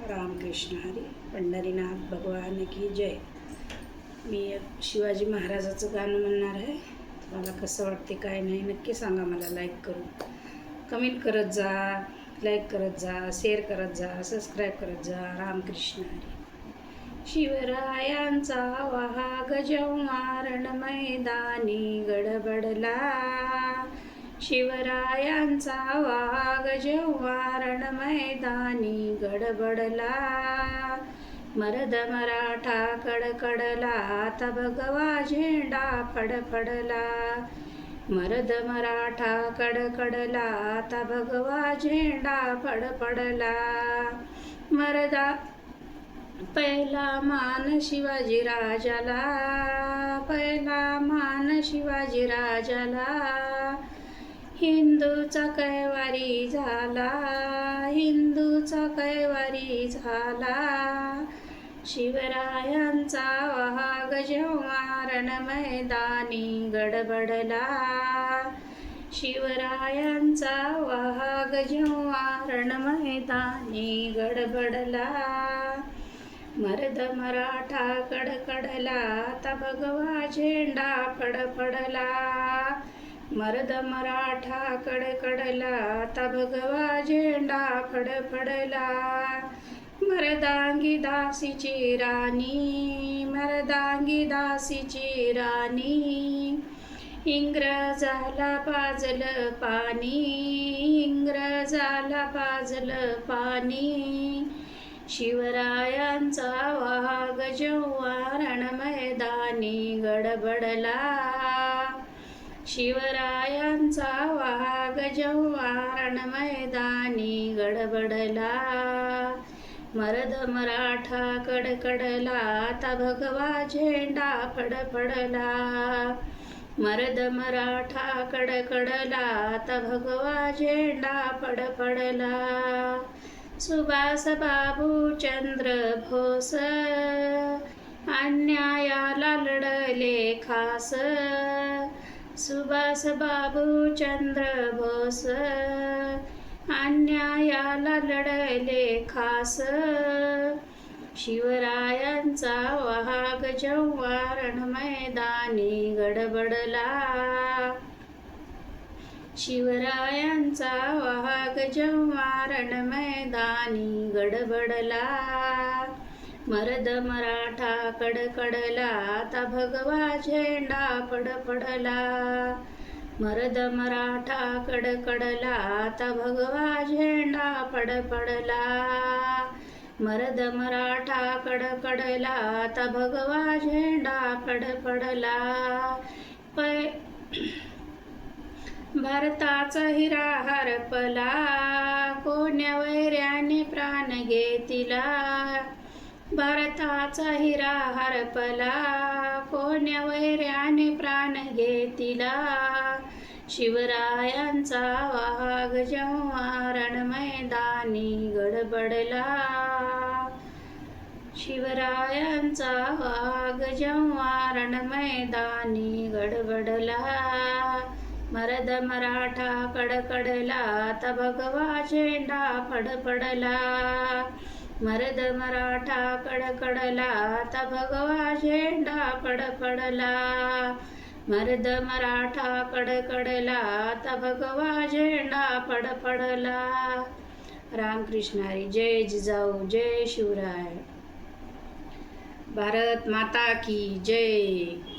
रामकृष्ण हरी. पंढरीनाथ भगवान की जय. मी एक शिवाजी महाराजाचं गाणं म्हणणार आहे. मला कसं वाटते काय नाही नक्की सांगा मला. लाईक करून कमेंट करत जा, लाईक करत जा, शेअर करत जा, सबस्क्राईब करत जा. रामकृष्ण हरी. शिवरायांचा वाहग जेव्हा रण मैदानी गडबडला, शिवरायांचा वाघ जेव्हा रण मैदानी गडबडला, मरद मराठा कडकडला, आता भगवा झेंडा फडफडला. मरद मराठा कडकडला, आता भगवा झेंडा फडफडला. मरदा पहिला मान शिवाजी राजाला, पहिला मान शिवाजी राजाला. हिंदूचा कैवारी झाला, हिंदूचा कैवारी झाला. शिवरायांचा वाघ जेव्हा रण मैदानी गडबडला, शिवरायांचा वाघ जेव्हा रण मैदानी गडबडला. मरद मराठा कडकडला, आता भगवा झेंडा फडफडला. मरद मराठा कडकडला, आता भगवा झेंडा फडफडला. मर्दांगी दासीची राणी, मर्दांगी दासीची राणी. इंग्रजाला पाजलं पाणी, इंग्रजाला पाजलं पाणी. शिवरायांचा वाघ जेव्हा रण मैदानी गडबडला, शिवरायांचा वाघ जेव्हा रण मैदानी गडबडला. मरद मराठा कडकडला, आता भगवा झेंडा फडफडला. मरद मराठा कडकडला, आता भगवा झेंडा फडफडला. सुभाष बाबू चंद्र बोस अन्यायाला लढले खास. सुभाष बाबू चंद्र बोस अन्यायाला लढले खास. शिवरायांचा वाघ जेव्हा रण मैदानी गडबडला, शिवरायांचा वाघ जेव्हा रण मैदानी गडबडला. मरद मराठा कडकडला, आता भगवा झेंडा फडफडला. मरद मराठा कडकडला, आता भगवा झेंडा फडफडला. मरद मराठा कडकडला, आता भगवा झेंडा फडफडला. भारताचा हिरा हरपला, कोण्या वैऱ्याने प्राण घेतिला. भारताचा हिरा हरपला, कोण्या वैऱ्याने प्राण घेतिला. शिवरायांचा वाघ जेव्हा रण मैदानी गडबडला, शिवरायांचा वाघ जेव्हा रण मैदानी गडबडला. मरद मराठा कडकडला, आता भगवा झेंडा फडफडला. मरद मराठा कडकडला, आता भगवा झेंडा फडफडला. मरद मराठा कडकडला, आता भगवा झेंडा फडफडला. रामकृष्ण हरी. जय जिजाऊ, जय शिवराय. भारत माता की जय.